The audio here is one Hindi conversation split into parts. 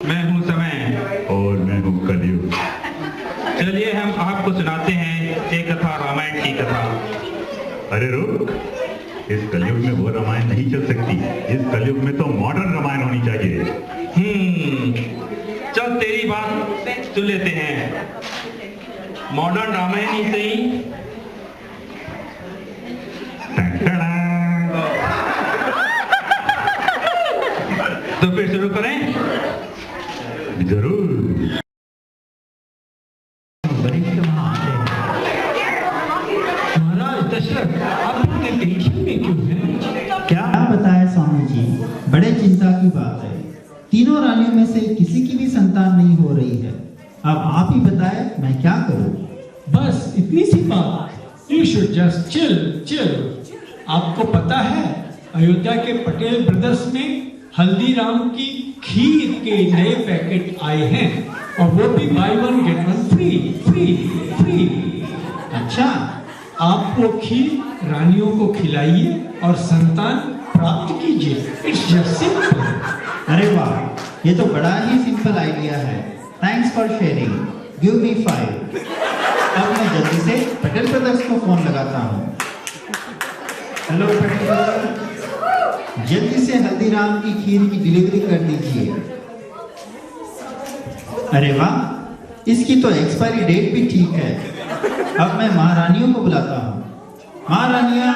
मैं हूँ समय और मैं हूँ कलयुग। चलिए हम आपको सुनाते हैं एक कथा, रामायण की कथा। अरे रुक, इस कलयुग में वो रामायण नहीं चल सकती। इस कलयुग में तो मॉडर्न रामायण होनी चाहिए। चल तेरी बात सुन लेते हैं, मॉडर्न रामायण ही सही। तो फिर शुरू करें? जरूर। महाराज दशरथ, आप इतने टेंशन में क्यों हैं? क्या बताएं स्वामी जी, बड़े चिंता की बात है। तीनों रानियों में से किसी की भी संतान नहीं हो रही है। अब आप ही बताएं मैं क्या करूं? बस इतनी सी बात। You should just chill. आपको पता है अयोध्या के पटेल ब्रदर्स में हल्दीराम की खीर के नए पैकेट आए हैं, और वो भी by one get one free. अच्छा, आप वो खीर रानियों को खिलाइए और संतान प्राप्त कीजिए। It's just simple. अरे वाह, ये तो बड़ा ही सिंपल आइडिया है। Thanks for sharing. Give me 5। अब मैं जल्दी से पटेल ब्रदर्स को फोन लगाता हूँ। हेलो पटेल ब्रदर्स, जल्दी से हल्दीराम की खीर की डिलीवरी कर दीजिए। अरे वाह, इसकी तो एक्सपायरी डेट भी ठीक है। अब मैं महारानियों को बुलाता हूँ। महारानियाँ,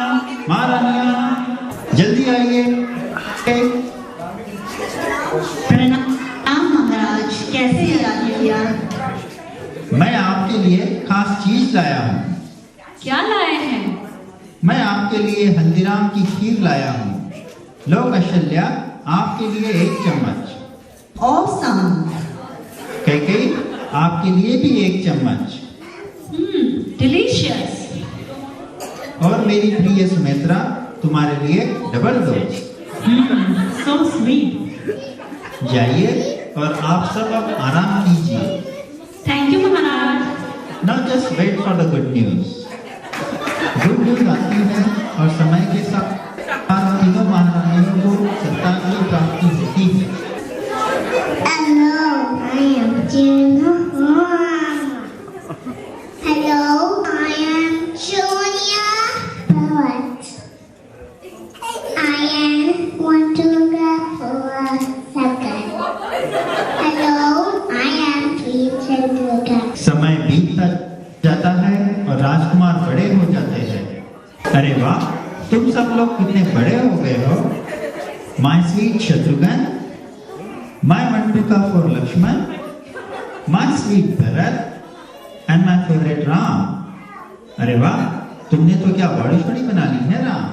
जल्दी आइए। प्रणाम महाराज, कैसे याद किया? मैं आपके लिए खास चीज लाया हूँ। क्या लाए हैं? मैं आपके लिए हल्दीराम की खीर लाया हूँ। लो कौशल्या, आपके लिए 1 चम्मच। ऑसम। कैकेयी, आपके लिए भी 1 चम्मच। डिलीशियस। और मेरी प्रिय सुमित्रा, तुम्हारे लिए डबल डोज। So sweet. जाइए और आप सब अब आराम कीजिए। थैंक यू महाराज। Now just wait for the good news. Good news आती है और समय के साथ तीनों महारानियों को संतान की प्राप्ति होती है। Hello, I am Gina. Hello, I am Sonia. What? I want to go for a second. Hello, I am Sweet. समय बीतता जाता है और राजकुमार बड़े हो जाते हैं। अरे वाह, तुम सब लोग कितने बड़े हो गए हो। माय स्वीट शत्रुघ्न, माय मंटूका for Lakshman, my sweet Bharat and my favourite Ram. अरे वाह, तुमने तो क्या बॉडी शॉडी बना ली है राम।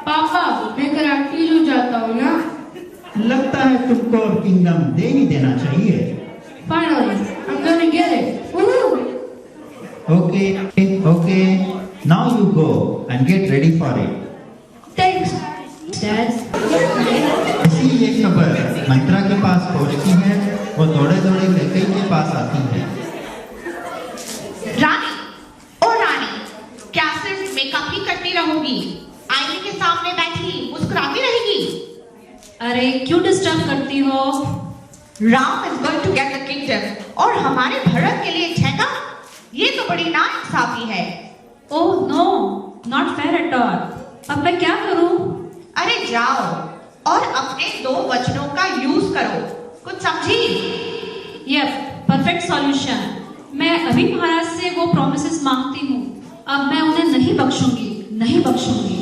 पापा, मैं कराटे जो जाता हूँ ना। लगता है तुमको अब किंगडम दे ही देना चाहिए। Finally, I'm gonna get it. Woohoo! Okay. Now you go and get ready for it. Thanks, Dad. इसी ये खबर मंत्रा के पास पहुंचती है। वो दौड़े कैकेयी के पास आती है। रानी, ओ रानी, क्या सिर्फ मेकअप ही करती रहूंगी? आईने के सामने बैठी मुस्कुराती रहेगी? अरे क्यों डिस्टर्ब करती हो? Ram is going to get the kingdom और हमारे भरत के लिए छेका? ये तो बड़ी नाइंसाफी है। Oh no, not fair at all. अब मैं क्या करूं? अरे जाओ और अपने 2 वचनों का यूज करो। कुछ समझी? Yup, perfect solution. मैं अभी महाराज से वो प्रॉमिसेस मांगती हूँ। अब मैं उन्हें नहीं बख्शूंगी।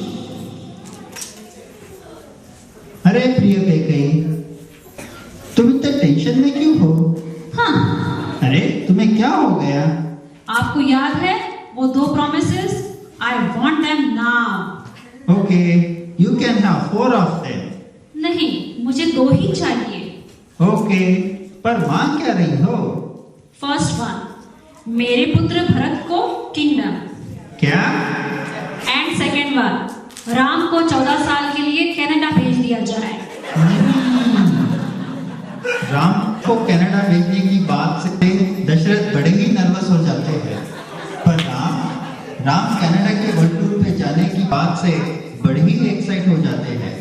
अरे प्रिय कैकेयी, तुम इतने टेंशन में क्यों हो? हाँ, अरे तुम्हें क्या हो गया? आपको याद है वो 2 promises? I want them now. Okay, you can have 4 of them. नहीं, मुझे 2 ही चाहिए। ओके, पर मांग क्या रही हो? फर्स्ट वन, मेरे पुत्र भरत को किंगडम। क्या? एंड सेकेंड वन, राम को 14 साल के लिए कनाडा भेज दिया जाए। राम को कनाडा भेजने की बात से दशरथ बड़े ही नर्वस हो जाते हैं। पर राम कनाडा के वर्ल्ड टूर पे जाने की बात से बड़े ही एक्साइट हो जाते हैं।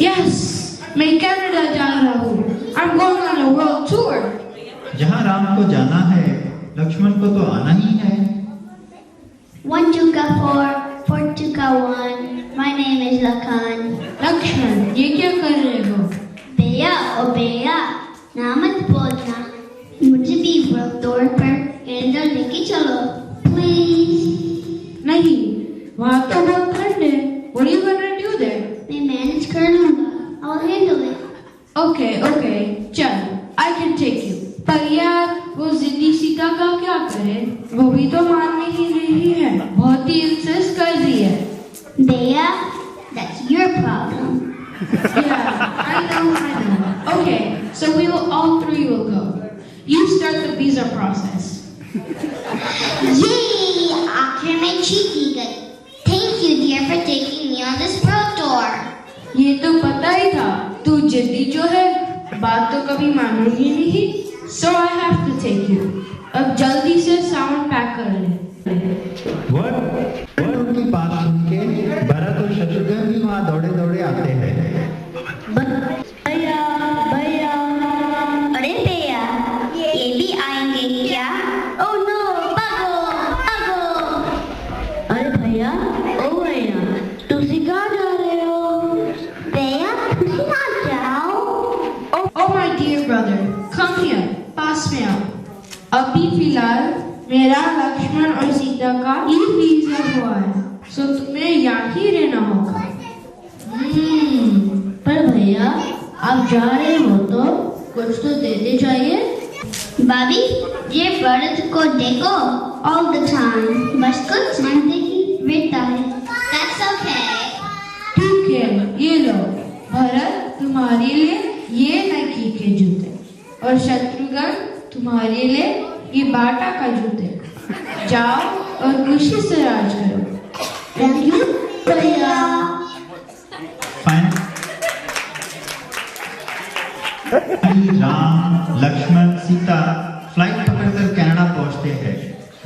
Yes, मैं कनाडा जा रहा हूँ. I'm going on a world tour. जहाँ राम को जाना है, लक्ष्मण को तो आना ही है। 1 2 का 4 4 2 का 1 My name is Lakan. Lakshman, ये क्या कर रहे हो? भैया ओ भैया ना मत बोलना, मुझे भी वर्ल्ड टूर पर कनाडा लेके चलो प्लीज। नहीं, वहाँ तो बहुत ठंड है. What are you gonna do there? मैं मैनेज कर लूंगा, I'll handle it. Okay, चल, I can take you. पर यार, वो जिद्दी सीता का क्या करे? वो भी तो मानने ही नहीं है. बहुत ही इंसिस्ट कर रही है. भैया that's your problem. Yeah, I know. Okay, so all three will go. You start the visa process. Yay! आखिर में जीत ही गई. Thank you dear for taking me on this world tour. ये तो पता ही था. तू जिद्दी जो है, बात तो कभी मानूंगी नहीं. So I have to take you. अब जल्दी से साउंड पैक कर ले. उनकी बात सुन के भरत और शत्रुघ्न भी वहाँ दौड़े दौड़े आते हैं। भैया भैया अरे भैया ये भी आएंगे क्या? ओह नो भागो भागो। अरे भैया, ओ भैया, तुसी कहाँ जा रहे हो? भैया तुम ना जाओ। Oh my dear brother, come here, पास में आओ. अभी फिलहाल मेरा लक्ष्मण और सीता का ई वीजा हुआ है, सो तुम्हें यहाँ ही रहना होगा. पर भैया, आप जा रहे हो तो कुछ तो देते चाहिए. भाभी ये भरत को देखो all the time, बस कुछ जिंदगी रहता है. That's okay. ठीक है, ये लो. भरत, तुम्हारे लिए ये नाइकी के जूते, और शत्रुघ्न तुम्हारे लिए ये बाटा का जूते. जाओ और खुशी से राज करो. Thank you भैया. राम, लक्ष्मण, सीता फ्लाइट पकड़कर कनाडा पहुंचते हैं,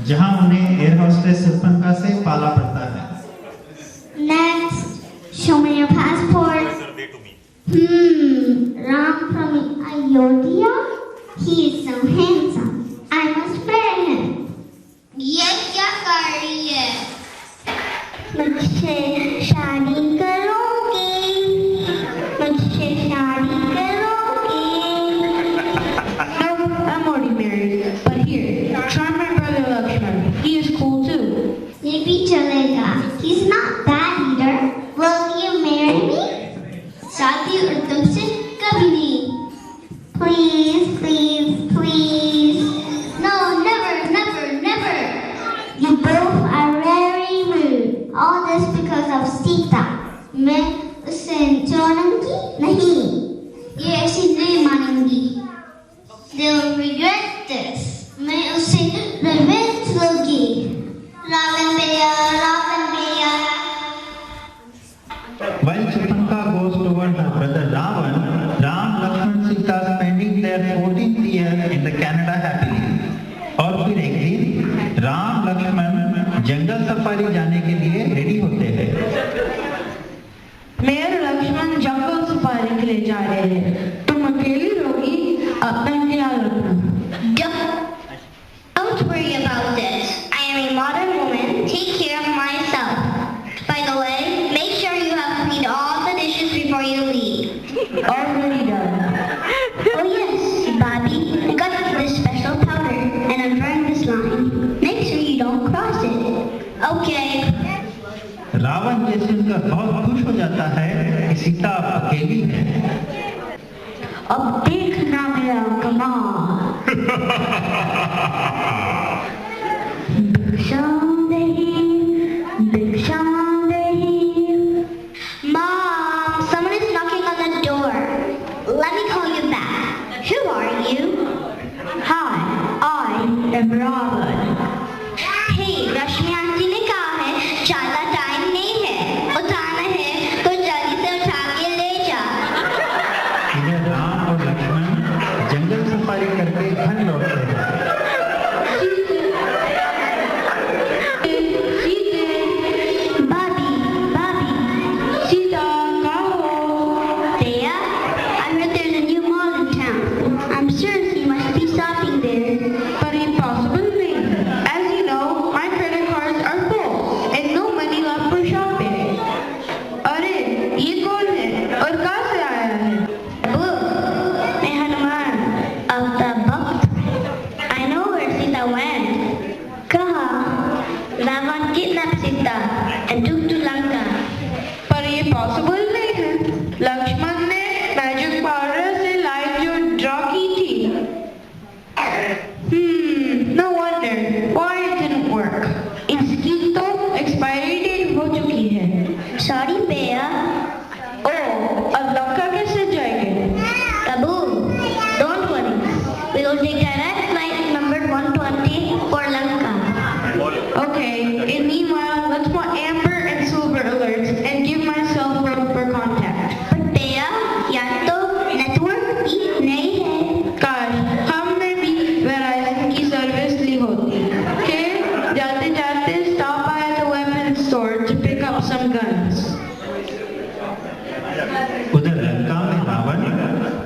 जहां उन्हें एयर होस्टेस सिरपंका से पाला पड़ता है। Next, show me your passport. Ram from Ayodhya. He is so handsome. I must marry him. ये क्या कर रही है? मुझसे शादी करोगे? मुझसे शादी करोगे? No, I'm already married. But here, try my brother Lakshman. He is cool too. ये भी चलेगा. He's not bad either. Will you marry me? शादी और तुमसे कभी नहीं. Please, please, please. No, never, never, never. You both are very rude. All this because of Sita. मैं उसे छोड़ूंगी नहीं. ये ऐसी नहीं मानूंगी. They'll regret this. मैं उसे revenge लूंगी. Ravan Bhaiya, Ravan Bhaiya. While Shirpanka goes toward her brother Ravan, Ram, Lakshman, Sita spending their 14th year in the Canada happily. और फिर एक दिन राम लक्ष्मण जंगल सफारी जाने के लिए रेडी होते हैं। मैं और लक्ष्मण जंगल सफारी के लिए जा रहे हैं. तुम अकेली रहोगी, अपना ख्याल रखना. Don't worry about this. I am a modern woman. Take care of myself. By the way, make sure you have cleaned all the dishes before you leave. Already done. Oh yes, Bobby. I got this special powder, and I'm drawing this line. Make sure you don't cross it. Okay. Ravan ये सुनकर बहुत खुश हो जाता है कि सीता अब अकेली है। अब देखना मेरा कमाल. Mom, someone is knocking on the door. Let me call you back. Who are you? Hi, I am Ravan. Hey, Rashmi aunty ने कहा है ज्यादा टाइम नहीं है. उठाना है तो जल्दी से उठा के ले जा. इधर राम और लक्ष्मण जंगल सफारी करके घर लौटते हैं। भाभी, भाभी. सीता, कहाँ हो?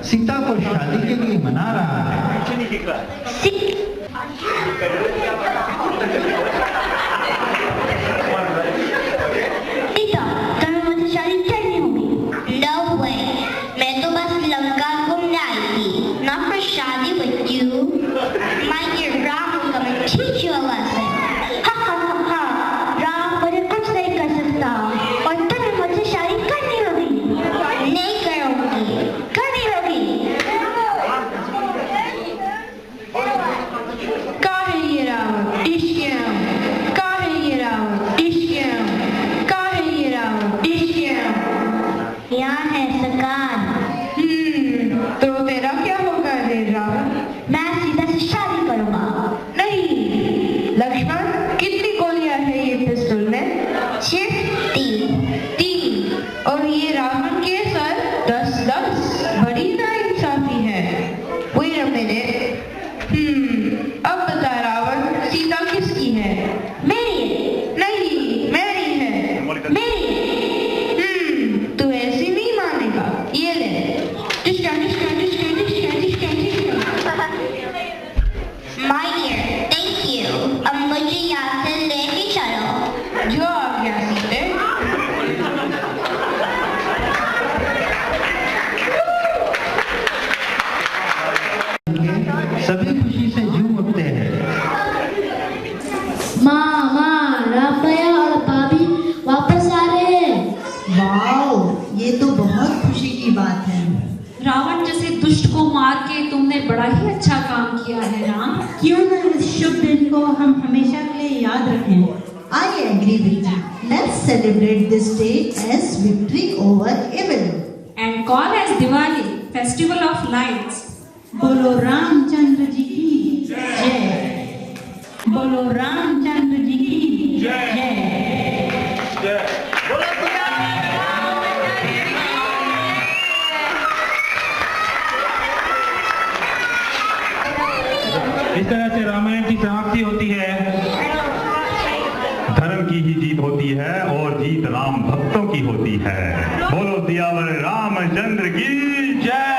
सीता को शादी के लिए मना रहा है। सीता, तुम्हें मुझसे शादी करनी होगी। No way, मैं तो बस लंका घूमने आई थी, not for शादी with you. My dear Ram will come and teach you a lesson. Ha ha ha ha, Ram मुझे कुछ नहीं कर सकता और तुम्हें मुझसे शादी करनी होगी। नहीं करोगी, करनी होगी। काहे ये रावण इश्कियम, काहे ये रावण इश्कियम, काहे ये रावण इश्कियम। यहाँ है सरकार। तो तेरा क्या होगा रे रावण? मैं सीता से शादी करूँगा। नहीं लक्ष्मण, कितनी गोलियां है ये पिस्तौल में? सिर्फ 3। और ये रावण के सर 10-10, बड़ी नाइंसाफी है। Wait a minute. अब बता रावण, सीता किसकी है? मेरी। नहीं, मेरी है। मेरी। तू ऐसे नहीं मानेगा। ये ले। My dear, thank you. अब मुझे यहाँ से लेके चलो। जो आ गया सीते। सभी खुशी से झूम उठते हैं। माँ, राम भैया और भाभी वापस आ रहे हैं। वाओ, ये तो बहुत खुशी की बात है। रावण जैसे दुष्ट को मार के तुमने बड़ा ही अच्छा काम किया है राम। क्यों ना इस शुभ दिन को हम हमेशा के लिए याद रखें। I agree with you. Let's celebrate this day as victory over evil. And call as Diwali, festival of lights. बोलो रामचंद्र जी की जय। बोलो रामचंद्र जी की जय। इस तरह से रामायण की समाप्ति होती है। धर्म की ही जीत होती है और जीत राम भक्तों की होती है। बोलो सियावर रामचंद्र की जय।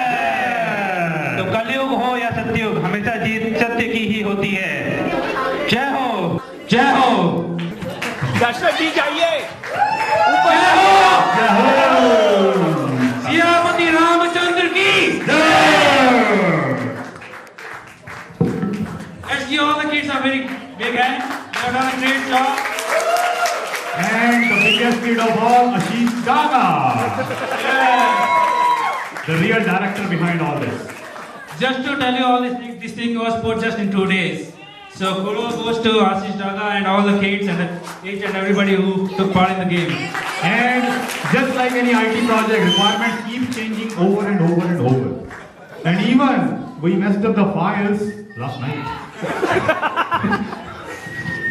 तो कलयुग हो या सत्ययुग, हमेशा जीत सत्य की ही होती है। जय हो, जय हो। दशरथ जी जाइए। जय हो सियापति रामचंद्र की जय। Actually, all the kids are very big, and they have done a great job. And the biggest kid of all, Ashish Gaga, the real director behind all this. Just to tell you all this thing was put just in 2 days. So kudos goes to Ashish Daga and all the kids and each and everybody who took part in the game. And just like any IT project, requirements keep changing over and over and over. And even we messed up the files last night.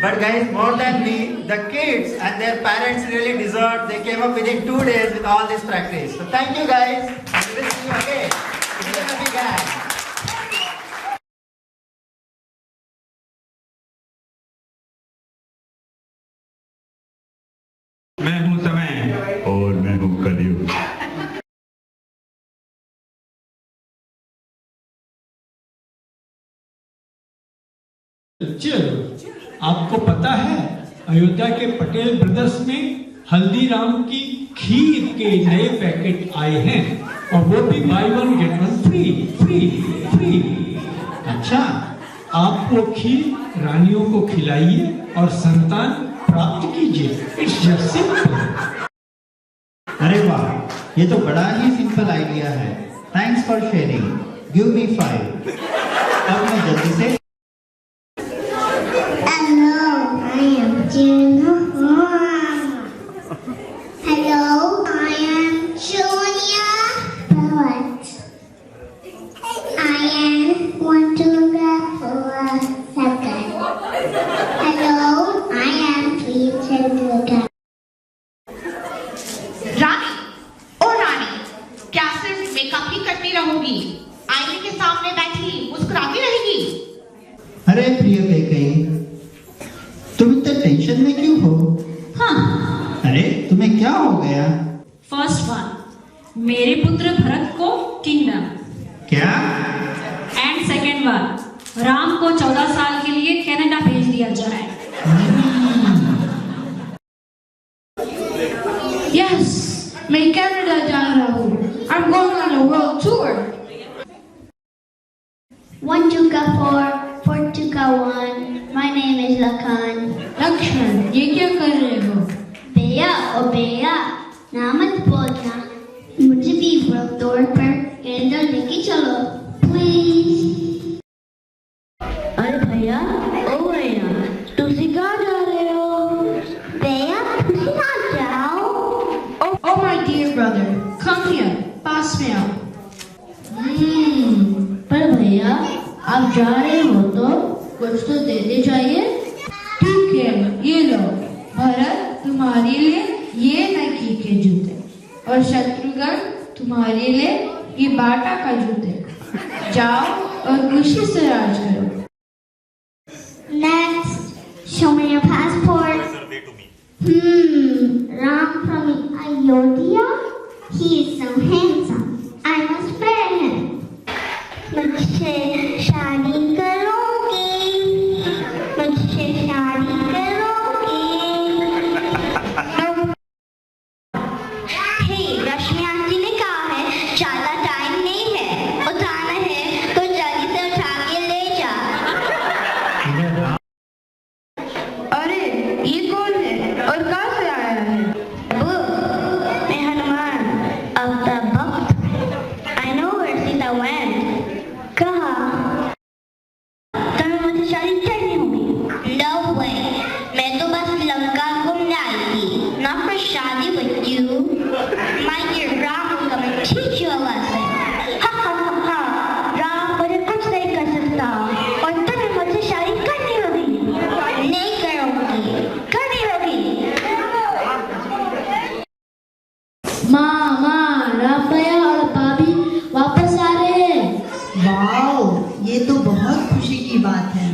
But guys, more than me, the kids and their parents really deserved. They came up within 2 days with all this practice. So thank you guys. And we will see you again. Give them a big hand. मैं हूँ समय और मैं हूँ कलयुग। चलो, आपको पता है अयोध्या के पटेल ब्रदर्स में हल्दीराम की खीर के नए पैकेट आए हैं और वो भी by one get one free. अच्छा, आप वो खीर रानियों को खिलाइए और संतान प्राप्त कीजिए। It's just simple. अरे वाह, ये तो बड़ा ही सिंपल आइडिया है। Thanks for sharing. Give me 5। अब मैं जल्दी से Hello, I am Sonia Bhavat. I want to grab for a second. Hello, I am Chandra. रानी, ओ रानी, क्या सिर्फ मेकअप ही करती रहूंगी? आईने के सामने बैठी मुस्कुराती रहेगी? अरे प्रिय कैकेयी, तुम इतने टेंशन में क्यों हो? हाँ, अरे तुम्हें क्या हो गया? फर्स्ट वन, मेरे पुत्र भरत को किंगडम। क्या? एंड सेकेंड वन, राम को 14 साल के लिए कनाडा भेज दिया जाए। यस, मैं कनाडा जा रहा हूँ। I'm going on a world tour. 1 2 का 4, 4 2 का 1. My name is Lakan. Lakshman, ये क्या कर रहे हो? भैया ओ भैया, ना मत बोलना। मुझे भी वर्ल्ड टूर पर कनाडा लेके चलो, प्लीज। अरे भैया, ओ भैया, तुसी कहाँ जा रहे हो? भैया तुम ना जाओ। Oh my dear brother, come here. पास में आओ। पर भैया, आप जा रहे हो तो कुछ तो देने चाहिए। ठीक है, ये लो। भरत, तुम्हारे लिए ये नाइकी के जूते, और शत्रुघ्न तुम्हारे लिए ये बाटा का जूते। जाओ और खुशी से राज करो। Next, show me your passport. Ram from Ayodhya. He is so handsome. I must marry him. मुझसे शादी करोगे? मुझसे शादी करोगे? हे, रश्मि आंटी ने कहा है ज्यादा टाइम नहीं है, उठाना है तो जल्दी से उठा के ले जा। अरे, ये कौन है और कहाँ से आया है? मैं Hanuman of the book. I know where Sita went. कहा? तुम्हें मुझे शादी करनी होगी? No way. मैं तो बस लंका घूमने आई थी, not for शादी with you. My dear Ram will come and teach you a lesson. Ha ha ha ha. Ram मुझे कुछ नहीं कर सकता और तुम्हें मुझसे शादी करनी होगी। नहीं करूँगी, करनी होगी। माँ, राम भैया और भाभी वापस आ रहे हैं। वाओ, ये तो बहुत खुशी की बात है।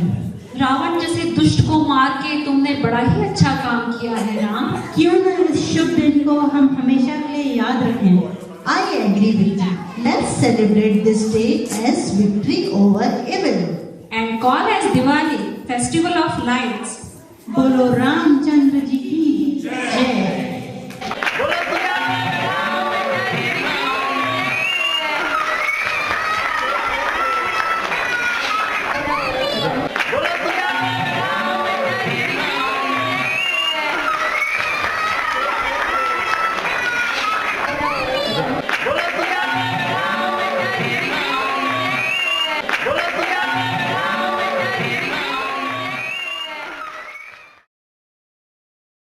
रावण जैसे दुष्ट को मार के तुमने बड़ा ही अच्छा काम किया है राम। क्यों ना इस शुभ दिन को हम हमेशा के लिए याद रखें। I agree with you. Let's celebrate this day as victory over evil. And call as Diwali, festival of lights. बोलो राम